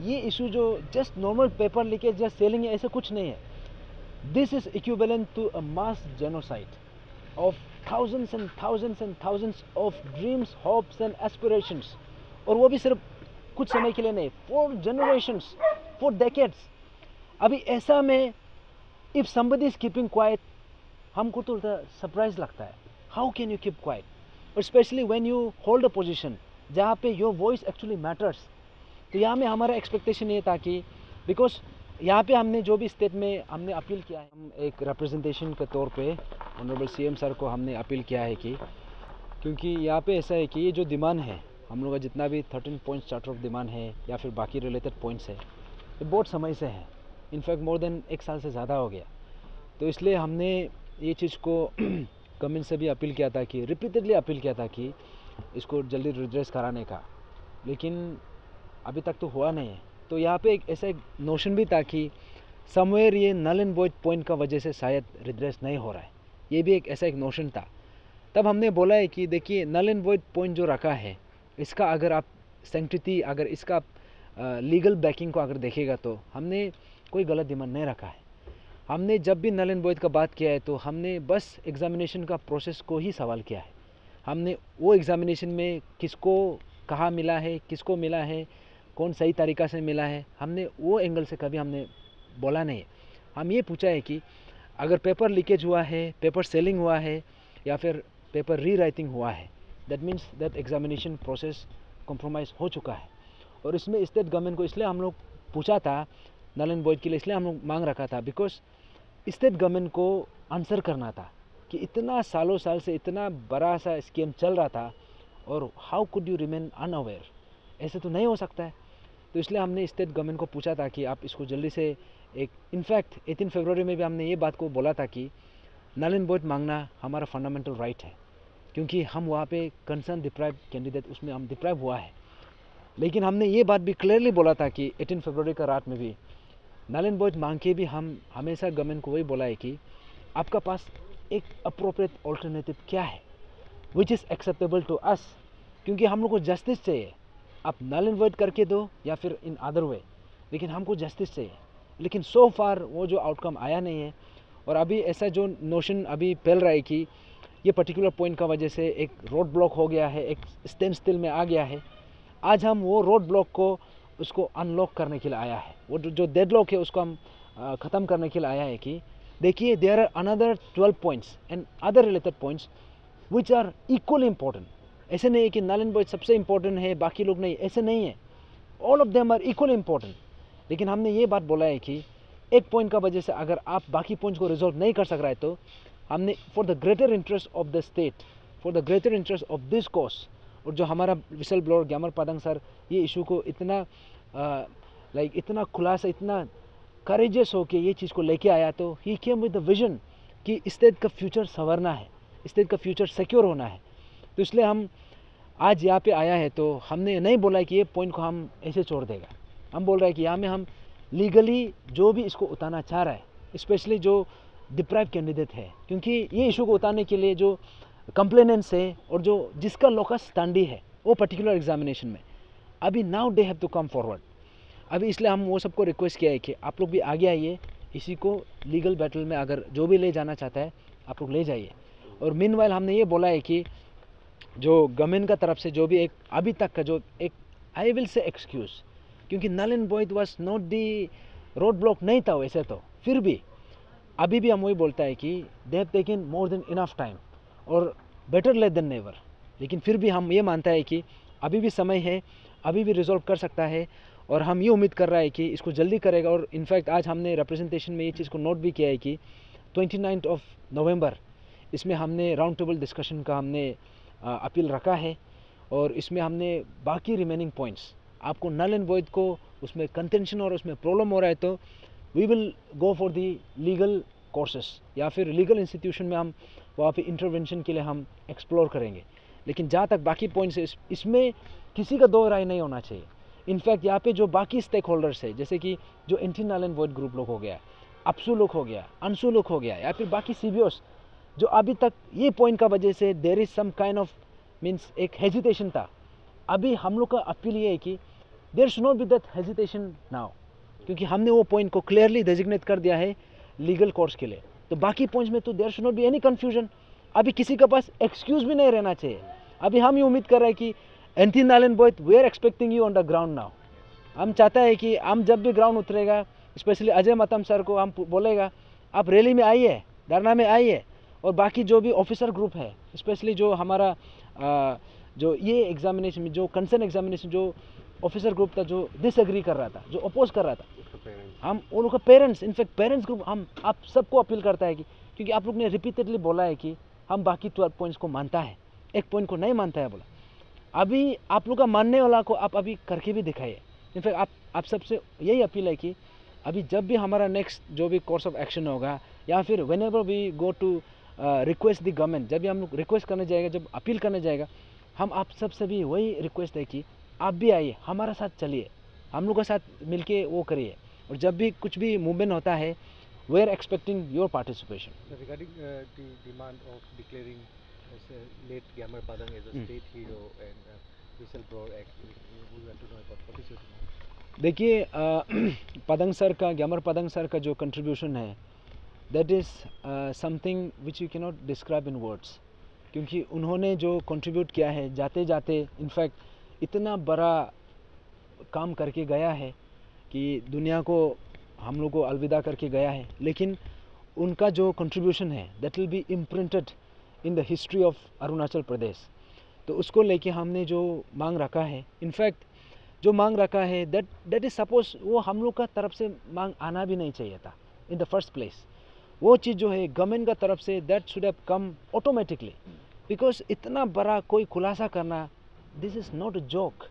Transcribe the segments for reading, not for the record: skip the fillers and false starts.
ये इशू जो just normal paper leakage just selling है, ऐसे कुछ नहीं है. This is equivalent to a mass genocide of thousands and thousands and thousands of dreams, hopes and aspirations. और वो भी सिर्फ कुछ समय के लिए नहीं, for generations, for decades. अभी ऐसा में if somebody is keeping quiet, हमको तो सरप्राइज लगता है. How can you keep quiet? Especially when you hold a position जहाँ पे your voice actually matters. तो यहाँ में हमारा एक्सपेक्टेशन ये था कि बिकॉज यहाँ पे हमने जो भी स्टेट में हमने अपील किया है, हम एक रिप्रेजेंटेशन के तौर पे ऑनरेबल सीएम सर को हमने अपील किया है कि क्योंकि यहाँ पे ऐसा है कि ये जो डिमांड है हम लोग का जितना भी 13 पॉइंट चार्टर ऑफ डिमांड है या फिर बाकी रिलेटेड पॉइंट्स है, ये बहुत समय से है. इनफैक्ट मोर देन 1 साल से ज़्यादा हो गया. तो इसलिए हमने ये चीज़ को गवर्नमेंट से भी अपील किया था कि रिपीटेडली अपील किया था कि इसको जल्दी रिड्रेस कराने का, लेकिन अभी तक तो हुआ नहीं है. तो यहाँ पे एक ऐसा एक नोशन भी था कि समवेयर ये नल एंड वॉइड पॉइंट का वजह से शायद रिड्रेस नहीं हो रहा है, ये भी एक ऐसा एक नोशन था. तब हमने बोला है कि देखिए नल एंड वॉइड पॉइंट जो रखा है, इसका अगर आप सैंक्टिटी, अगर इसका लीगल बैकिंग को अगर देखेगा तो हमने कोई गलत डिमांड नहीं रखा है. हमने जब भी नल एंड वॉइड का बात किया है तो हमने बस एग्जामिनेशन का प्रोसेस को ही सवाल किया है. हमने वो एग्जामिनेशन में किसको कहाँ मिला है, किसको मिला है, कौन सही तरीक़ा से मिला है, हमने वो एंगल से कभी हमने बोला नहीं है. हम ये पूछा है कि अगर पेपर लीकेज हुआ है, पेपर सेलिंग हुआ है या फिर पेपर री राइटिंग हुआ है, that means that examination process compromise हो चुका है. और इसमें स्टेट गवर्नमेंट को इसलिए हम लोग पूछा था नल एंड वॉइड के लिए, इसलिए हम लोग मांग रखा था बिकॉज स्टेट गवर्नमेंट को आंसर करना था कि इतना सालों साल से इतना बड़ा सा स्कीम चल रहा था और how could you remain unaware, ऐसे तो नहीं हो सकता है. तो इसलिए हमने स्टेट गवर्नमेंट को पूछा था कि आप इसको जल्दी से एक, इनफैक्ट 18 फरवरी में भी हमने ये बात को बोला था कि नल एंड वॉइड मांगना हमारा फंडामेंटल राइट है, क्योंकि हम वहाँ पे कंसर्न डिप्राइव कैंडिडेट उसमें हम डिप्राइव हुआ है. लेकिन हमने ये बात भी क्लियरली बोला था कि 18 फरवरी का रात में भी नल एंड वॉइड मांग के भी हम हमेशा गवर्नमेंट को वही बोला है कि आपका पास एक अप्रोप्रिएट ऑल्टरनेटिव क्या है which is acceptable to us, क्योंकि हम लोग को जस्टिस चाहिए. आप नल एंड वॉइड करके दो या फिर इन अदर वे, लेकिन हमको जस्टिस चाहिए. लेकिन सो फार वो जो आउटकम आया नहीं है. और अभी ऐसा जो नोशन अभी फैल रहा है कि ये पर्टिकुलर पॉइंट का वजह से एक रोड ब्लॉक हो गया है, एक स्टैंड स्टिल में आ गया है. आज हम वो रोड ब्लॉक को उसको अनलॉक करने के लिए आया है, वो जो डेडलॉक है उसको हम ख़त्म करने के लिए आया है कि देखिए there are another 12 points and other related points which are equally important. ऐसे नहीं है कि नल एंड वॉइड सबसे इम्पोर्टेंट है बाकी लोग नहीं, ऐसे नहीं है. All of them are equally important. लेकिन हमने ये बात बोला है कि एक पॉइंट का वजह से अगर आप बाकी पॉइंट्स को रिजॉल्व नहीं कर सक रहा है तो हमने for the greater interest of the state, for the greater interest of this cause, और जो हमारा विसल ब्लोअर ग्यामर पादंग सर ये इशू को इतना इतना खुलासा, इतना करेजियस हो के ये चीज़ को लेके आया, तो ही केम विद द विजन कि स्टेट का फ्यूचर संवरना है, स्टेट का फ्यूचर सिक्योर होना है. तो इसलिए हम आज यहाँ पे आया है. तो हमने नहीं बोला है कि ये पॉइंट को हम ऐसे छोड़ देगा. हम बोल रहे हैं कि यहाँ में हम लीगली जो भी इसको उतारना चाह रहा है, स्पेशली जो डिप्राइव कैंडिडेट है, क्योंकि ये इशू को उतारने के लिए जो कंप्लेनेंट्स है और जो जिसका लोकस स्टैंडी है वो पर्टिकुलर एग्जामिनेशन में, अभी now they have to come forward. अभी इसलिए हम वो सबको रिक्वेस्ट किया है कि आप लोग भी आगे आइए, इसी को लीगल बैटल में अगर जो भी ले जाना चाहता है आप लोग ले जाइए. और मीनवाइल हमने ये बोला है कि जो गवर्नमेंट का तरफ से जो भी एक अभी तक का जो एक आई विल से एक्सक्यूज़, क्योंकि null and void was not the road block नहीं था वैसे, तो फिर भी अभी भी हम वही बोलता है कि they have taken more than enough time और बेटर लेट देन नेवर. लेकिन फिर भी हम ये मानता है कि अभी भी समय है, अभी भी रिजॉल्व कर सकता है, और हम ये उम्मीद कर रहा है कि इसको जल्दी करेगा. और इनफैक्ट आज हमने रिप्रेजेंटेशन में ये चीज़ को नोट भी किया है कि 29 नवंबर इसमें हमने राउंड टेबल डिस्कशन का हमने अपील रखा है. और इसमें हमने बाकी रिमेनिंग पॉइंट्स, आपको नल एंड वॉइड को उसमें कंटेंशन और उसमें प्रॉब्लम हो रहा है तो we will go for the legal courses या फिर लीगल इंस्टीट्यूशन में हम वहाँ पे इंटरवेंशन के लिए हम एक्सप्लोर करेंगे. लेकिन जहाँ तक बाकी पॉइंट्स है इसमें किसी का दो राय नहीं होना चाहिए. इनफैक्ट यहाँ पे जो बाकी स्टेक होल्डर्स है, जैसे कि जो anti null and void group लोग हो गया, अपसू लोग हो गया, अंशु लोग हो गया, या फिर बाकी सीबीओस, जो अभी तक ये पॉइंट का वजह से there is some kind of means एक हेजिटेशन था. अभी हम लोग का अपील ये है कि there should not be that hesitation now, क्योंकि हमने वो पॉइंट को क्लियरली डेजिग्नेट कर दिया है लीगल कोर्स के लिए। तो बाकी पॉइंट्स में तो there should not be any confusion. अभी किसी के पास एक्सक्यूज भी नहीं रहना चाहिए। अभी हम ये उम्मीद कर रहे हैं कि Anthony Nalan Boith, we are expecting you on the ground now. हम चाहता है कि हम जब भी ग्राउंड उतरेगा, स्पेशली अजय मतम सर को हम बोलेगा आप रैली में आइए, धरना में आइए, और बाकी जो भी ऑफिसर ग्रुप है, स्पेशली जो हमारा जो ये एग्जामिनेशन में जो कंसर्न एग्जामिनेशन जो ऑफिसर ग्रुप था, जो डिसएग्री कर रहा था, जो अपोज कर रहा था, हम उन लोग का पेरेंट्स, इनफैक्ट पेरेंट्स ग्रुप, हम आप सबको अपील करता है कि क्योंकि आप लोग ने रिपीटेडली बोला है कि हम बाकी 12 पॉइंट्स को मानता है, एक पॉइंट को नहीं मानता है बोला। अभी आप लोग का मानने वाला को आप अभी करके भी दिखाइए। इनफैक्ट आप सबसे यही अपील है कि अभी जब भी हमारा नेक्स्ट जो भी कोर्स ऑफ एक्शन होगा, या फिर whenever we go to request the government, जब भी हम लोग रिक्वेस्ट करने जाएगा, जब अपील करने जाएगा, हम आप सबसे भी वही रिक्वेस्ट है कि आप भी आइए, हमारा साथ चलिए, हम लोग के साथ मिलके वो करिए। और जब भी कुछ भी मूवमेंट होता है, we are expecting your participation. Regarding the demand of declaring late Gyamar Padang as a state hero and whistleblower act, we want to know about what is your demand? देखिए पदंग सर का, ग्यामर पदंग sir का जो contribution है, that is something which you can not describe in words, क्योंकि उन्होंने जो contribute किया है जाते जाते, इनफैक्ट इतना बड़ा काम करके गया है कि दुनिया को हम लोग को अलविदा करके गया है, लेकिन उनका जो कंट्रीब्यूशन है that will be imprinted in the history of Arunachal Pradesh. तो उसको लेके हमने जो मांग रखा है, इनफैक्ट जो मांग रखा है दैट इज़ सपोज वो हम लोग का तरफ से मांग आना भी नहीं चाहिए था इन द फर्स्ट प्लेस। वो चीज़ जो है गवर्नमेंट का तरफ say that should have come automatically, because इतना बड़ा कोई खुलासा करना, this is not a joke.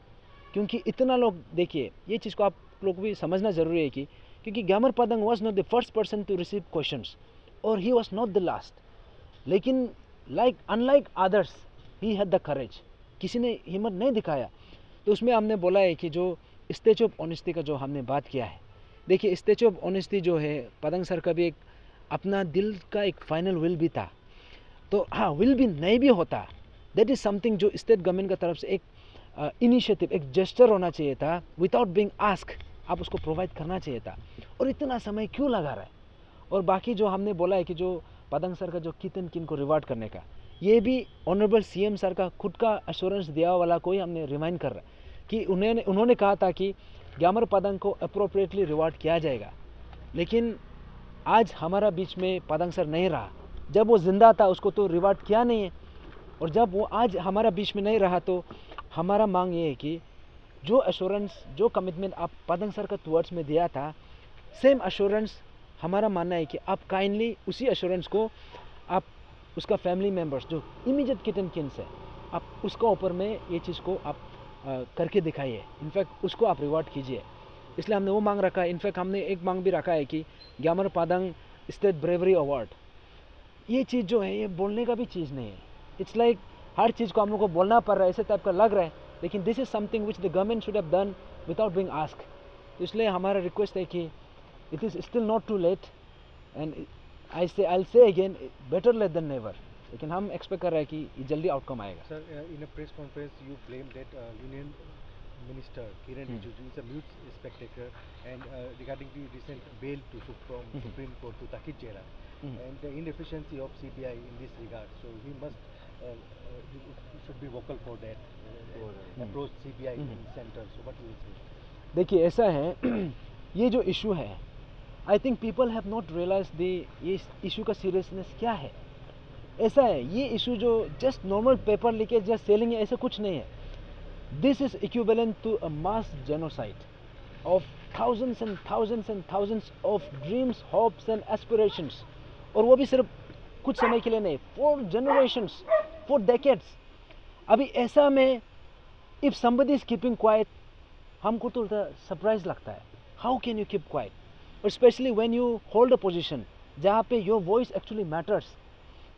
क्योंकि इतना लोग, देखिए ये चीज़ को आप लोग भी समझना ज़रूरी है कि क्योंकि Gyamar Padang was not the first person to receive questions और he was not the last, लेकिन unlike others he had the courage, किसी ने हिम्मत नहीं दिखाया। तो उसमें हमने बोला है कि जो स्टैच्यू ऑफ ऑनेस्टी का जो हमने बात किया है, देखिए स्टैच्यू ऑफ ऑनेस्टी जो है पदंग सर का भी एक अपना दिल का एक फाइनल विल भी था। तो हाँ, विल भी नहीं भी होता, दैट इज़ समथिंग जो स्टेट गवर्नमेंट का तरफ से एक इनिशिएटिव, एक जेस्चर होना चाहिए था, विदाउट बीइंग आस्क आप उसको प्रोवाइड करना चाहिए था। और इतना समय क्यों लगा रहा है? और बाकी जो हमने बोला है कि जो पदंग सर का जो कितन किन को रिवार्ड करने का, ये भी ऑनरेबल सीएम सर का खुद का एश्योरेंस दिया वाला को ही हमने रिमाइंड कर रहा है कि उन्होंने कहा था कि ग्यामर पदंग को अप्रोप्रिएटली रिवार्ड किया जाएगा। लेकिन आज हमारा बीच में पदंग सर नहीं रहा, जब वो जिंदा था उसको तो रिवार्ड किया नहीं है, और जब वो आज हमारा बीच में नहीं रहा तो हमारा मांग ये है कि जो एश्योरेंस, जो कमिटमेंट आप पदंग सर का टुवर्ड्स में दिया था, सेम एश्योरेंस हमारा मानना है कि आप काइंडली उसी एश्योरेंस को आप उसका फैमिली मेम्बर्स जो इमीडिएट किटन किन्स है, आप उसका ऊपर में ये चीज़ को आप करके दिखाइए, इनफैक्ट उसको आप रिवार्ड कीजिए। इसलिए हमने वो मांग रखा है। इनफैक्ट हमने एक मांग भी रखा है कि ग्यामर पदंग स्टेट ब्रेवरी अवार्ड, ये चीज़ जो है ये बोलने का भी चीज़ नहीं है, इट्स लाइक हर चीज़ को हम लोग को बोलना पड़ रहा है, ऐसे टाइप का लग रहा है, लेकिन this is something which the government should have done without being ask. तो इसलिए हमारा रिक्वेस्ट है कि it is still not too late, and I say again better late than never, लेकिन हम एक्सपेक्ट कर रहे हैं कि ये जल्दी आउटकम आएगा। Sir, in a press conference, you claimed that Union Minister Kiren Rijiju is a mute spectator, and regarding the recent bail to Supreme Court to Takit Jera, and the inefficiency of CBI in this regard, so he must he should be vocal for that, approach CBI in center. So what will you say? देखिए ऐसा है ये जो issue है, I think people have not realise the ये issue का seriousness क्या है। ऐसा है, ये इशू जो just normal paper leakage just selling है, ऐसा कुछ नहीं है। This is equivalent to a mass genocide of thousands and thousands and thousands of dreams, hopes and aspirations, और वो भी सिर्फ कुछ समय के लिए नहीं, 4 generations, 4 decades। अभी ऐसा में if somebody is keeping quiet, हमको तो सरप्राइज लगता है, how can you keep quiet, और specially when you hold a position जहाँ पे योर वॉइस एक्चुअली मैटर्स।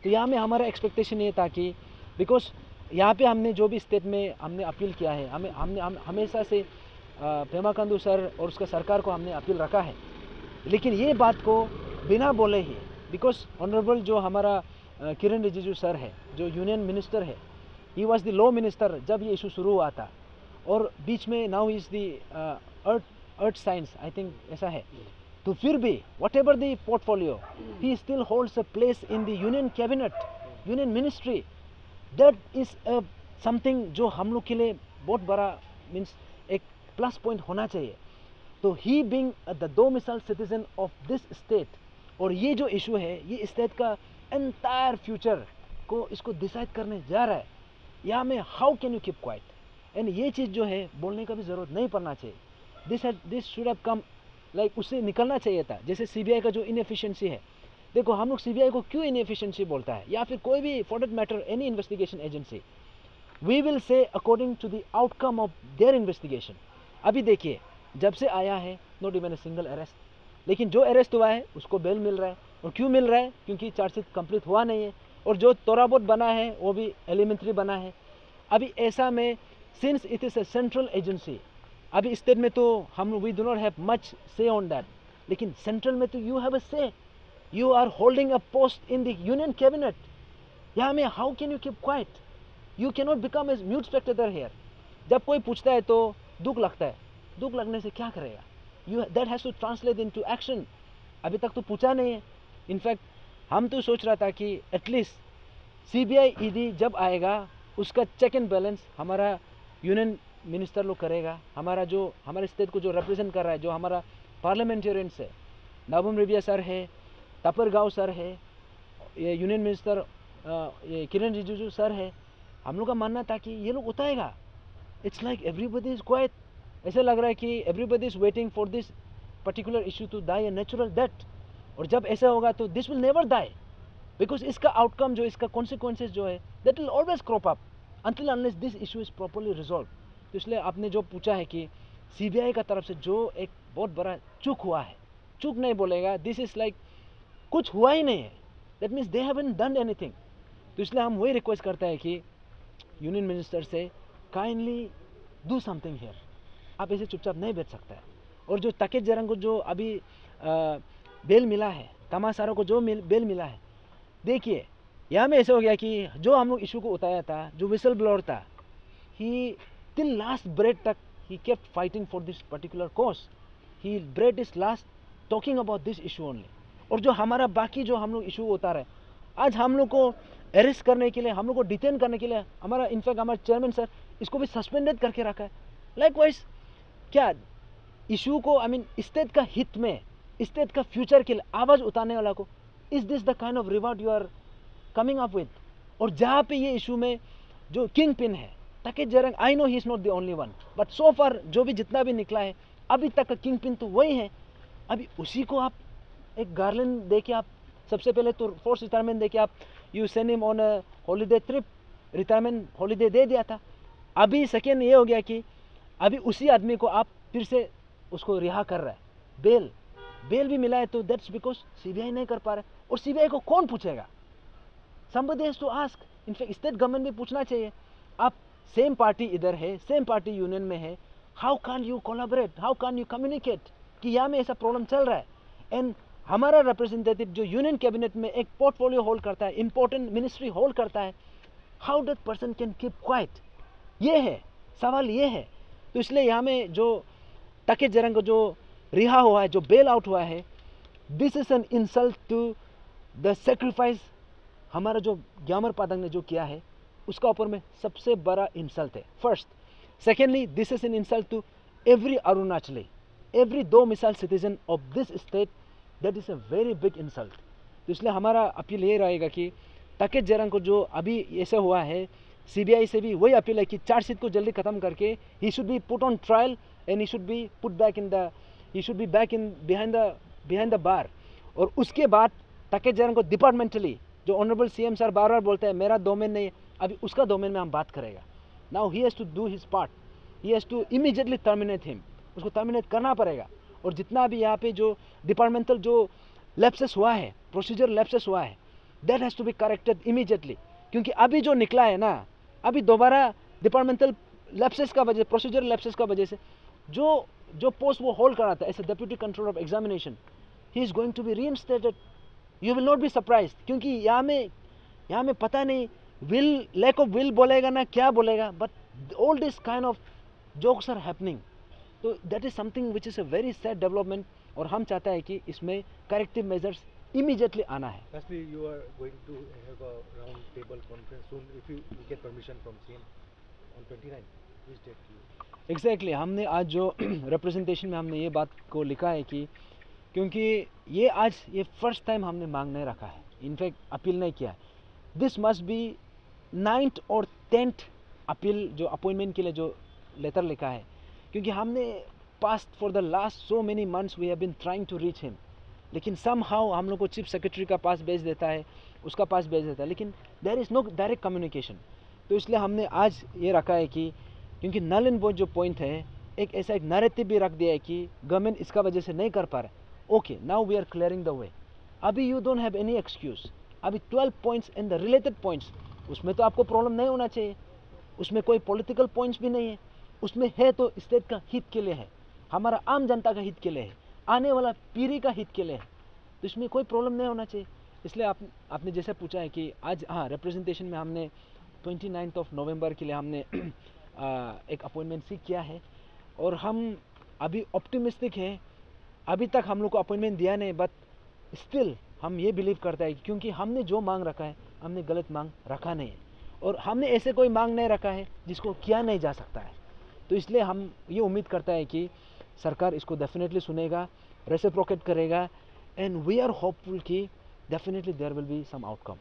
तो यहाँ में हमारा एक्सपेक्टेशन ये था कि बिकॉज यहाँ पे हमने जो भी स्टेट में हमने अपील किया है, हमने हमेशा से पेमा खांडू सर और उसका सरकार को हमने अपील रखा है, लेकिन ये बात को बिना बोले ही, बिकॉज ऑनरेबल जो हमारा किरण रिजिजू सर है, जो यूनियन मिनिस्टर है, he was the law minister जब ये इशू शुरू हुआ था, और बीच में now is the earth science, I think ऐसा है। तो फिर भी what ever the portfolio, he still holds a place in the union cabinet, union ministry. That is something जो हम लोग के लिए बहुत बड़ा मीन्स एक प्लस पॉइंट होना चाहिए। तो ही being the domicile citizen of this state, और ये जो इशू है ये स्टेट का एंटायर फ्यूचर को इसको डिसाइड करने जा रहा है। यहाँ में how can you keep quite, and ये चीज़ जो है बोलने का भी ज़रूरत नहीं पड़ना चाहिए। This should have come like उससे निकलना चाहिए था। जैसे सीबीआई का जो इनएफिशिएंसी है, देखो हम लोग सीबीआई को क्यों इनएफिशिएंसी बोलता है, या फिर कोई भी for that matter any investigation agency, we will say according to the outcome of their investigation. अभी देखिए जब से आया है not even a single arrest, लेकिन जो अरेस्ट हुआ है उसको बेल मिल रहा है। और क्यों मिल रहा है? क्योंकि चार्जशीट कंप्लीट हुआ नहीं है, और जो थोड़ा बहुत बना है वो भी एलिमेंट्री बना है। अभी ऐसा में since it is a central agency, अभी स्टेट में तो हम we do not have much say on that, लेकिन सेंट्रल में तो you have a say, you are holding a post in the union cabinet. यहाँ में how can you keep quiet? You can not become a mute spectator here. जब कोई पूछता है तो दुख लगता है, दुख लगने से क्या करेगा? You that has to translate into action. अभी तक तो पूछा नहीं है। इनफैक्ट हम तो सोच रहा था कि एटलीस्ट सीबीआई ईडी जब आएगा उसका चेक एंड बैलेंस हमारा यूनियन मिनिस्टर लोग करेगा, हमारा जो हमारे स्टेट को जो रिप्रेजेंट कर रहा है, जो हमारा पार्लियामेंटेरियंस है, नाबम रेबिया सर है, तपर गाँव सर है, ये यूनियन मिनिस्टर ये किरण रिजिजू सर है, हम लोग का मानना था कि ये लोग उठाएगा। It's like everybody is quiet, ऐसे लग रहा है कि everybody is waiting for this particular issue to die a natural death. और जब ऐसा होगा तो this will never die, because इसका आउटकम जो इसका कॉन्सिक्वेंसेज जो है that will always crop up until unless this issue is properly resolve. तो इसलिए आपने जो पूछा है कि सीबीआई का तरफ से जो एक बहुत बड़ा चूक हुआ है, चूक नहीं बोलेगा, दिस इज लाइक कुछ हुआ ही नहीं है, that means they haven't done anything. तो इसलिए हम वही रिक्वेस्ट करते हैं कि यूनियन मिनिस्टर से काइंडली डू समथिंग हियर, आप ऐसे चुपचाप नहीं बैठ सकते हैं। और जो तकेत जरंग को जो अभी बेल मिला है, तमासारों को जो बेल मिला है, देखिए यहाँ में ऐसा हो गया कि जो हम लोग इशू को उठाया था, जो विसल ब्लोअर था, ही टिल लास्ट ब्रेथ तक he kept fighting for this particular cause, he breath is last talking about this issue only. और जो हमारा बाकी जो हम लोग इशू उठा रहे, आज हम लोग को अरेस्ट करने के लिए, हम लोग को डिटेन करने के लिए हमारा इनफैक्ट हमारे चेयरमैन सर इसको भी सस्पेंडेड करके रखा है। लाइकवाइज क्या इशू को आई मीन स्टेट का हित में, स्टेट का फ्यूचर के लिए आवाज़ उतारने वाला को, is this the kind of reward you are coming up with? और जहाँ पे ये इशू में जो किंग पिन है तकेत जरंग, I know he is not the only one, but so far जो भी जितना भी निकला है अभी तक का किंग पिन तो वही है। अभी उसी को आप एक गार्लैंड दे के, आप सबसे पहले तो फोर्स रिटायरमेंट दे के आप you send him on a holiday trip, retirement holiday दे दिया था। अभी सेकेंड ये हो गया कि अभी उसी आदमी को आप फिर से उसको रिहा कर रहा है, बेल भी मिला है। तो दैट्स बिकॉज सीबीआई नहीं कर पा रहे, और सीबीआई को कौन पूछेगा? somebody has to ask। In fact state government भी पूछना चाहिए। आप सेम पार्टी इधर है, सेम पार्टी यूनियन में है, how can you collaborate, how can you communicate कि यहाँ में ऐसा प्रॉब्लम चल रहा है। एंड हमारा रिप्रेजेंटेटिव जो यूनियन कैबिनेट में एक पोर्टफोलियो होल्ड करता है, इंपॉर्टेंट मिनिस्ट्री होल्ड करता है, how that person can keep quiet? ये है सवाल, ये है। तो इसलिए यहाँ में जो तकेत जरंग जो रिहा हुआ है, जो बेल आउट हुआ है, this is an insult to the sacrifice हमारा जो ग्यामर पादंग ने जो किया है, उसका ऊपर में सबसे बड़ा इंसल्ट है, first. Secondly this is an insult to every Arunachali, every domicile citizen of this state, that is a very big insult. तो इसलिए हमारा अपील ये रहेगा कि तकेत जरंग को जो अभी ऐसा हुआ है, सीबीआई से भी वही अपील है कि चार्जशीट को जल्दी खत्म करके he should be put on trial and he should be put back in the, he should be back in behind the bar. और उसके बाद तकेत जरंग को डिपार्टमेंटली, जो ऑनरेबल सीएम सर बार बार बोलते हैं मेरा डोमेन नहीं है, अभी उसका डोमेन में हम बात करेगा। Now he has to do his part, he has to immediately terminate him, उसको टर्मिनेट करना पड़ेगा। और जितना भी यहाँ पे जो डिपार्टमेंटल जो लैप्सेस हुआ है, प्रोसीजर लैप्सेस हुआ है, that has to be corrected immediately. क्योंकि अभी जो निकला है ना, अभी दोबारा डिपार्टमेंटल लैप्सेस का वजह, प्रोसीजर लैप्सेस का वजह से जो पोस्ट वो होल्ड कर रहा था as a deputy controller of examination, he is going to be reinstated. You will not be surprised, क्योंकि यहाँ में पता नहीं विल, लैक ऑफ विल बोलेगा ना क्या बोलेगा, but all this kind of jokes are happening. तो that is something which is a very sad development, और हम चाहते हैं कि इसमें करेक्टिव मेजर्स इमीडिएटली आना है। Lastly, you are going to have a round table conference soon if you get permission from CM on 29. Which date you? Exactly हमने आज जो रिप्रेजेंटेशन में हमने ये बात को लिखा है कि क्योंकि ये आज ये फर्स्ट टाइम हमने मांग नहीं रखा है, इनफैक्ट अपील नहीं किया है। दिस मस्ट बी 9th और 10th अपील जो अपॉइंटमेंट के लिए जो लेटर लिखा है, क्योंकि हमने past for the last so many months we have been trying to reach him, लेकिन सम हाउ हम लोग को चीफ सेक्रेटरी का पास भेज देता है, उसका पास भेज देता है, लेकिन there is no direct communication. तो इसलिए हमने आज ये रखा है कि क्योंकि नल एंड वॉइड जो पॉइंट है, एक ऐसा एक नैरेटिव भी रख दिया है कि गवर्नमेंट इसका वजह से नहीं कर पा रहा। Okay, now we are clearing the way. अभी you don't have any excuse. अभी 12 points and the related points, उसमें तो आपको प्रॉब्लम नहीं होना चाहिए, उसमें कोई पॉलिटिकल पॉइंट्स भी नहीं है, उसमें है तो स्टेट का हित के लिए है, हमारा आम जनता का हित के लिए है, आने वाला पीढ़ी का हित के लिए है, तो इसमें कोई प्रॉब्लम नहीं होना चाहिए। इसलिए आपने जैसे पूछा है कि आज हाँ रिप्रेजेंटेशन में हमने 29 नवंबर के लिए हमने एक अपॉइंटमेंट सीख किया है, और हम अभी ऑप्टिमिस्टिक हैं। अभी तक हम लोग को अपॉइंटमेंट दिया नहीं, बट स्टिल हम ये बिलीव करते हैं क्योंकि हमने जो मांग रखा है हमने गलत मांग रखा नहीं है, और हमने ऐसे कोई मांग नहीं रखा है जिसको किया नहीं जा सकता है। तो इसलिए हम ये उम्मीद करता है कि सरकार इसको डेफिनेटली सुनेगा, रेसिप्रोकेट करेगा, एंड वी आर होपफुल कि definitely there will be some outcome.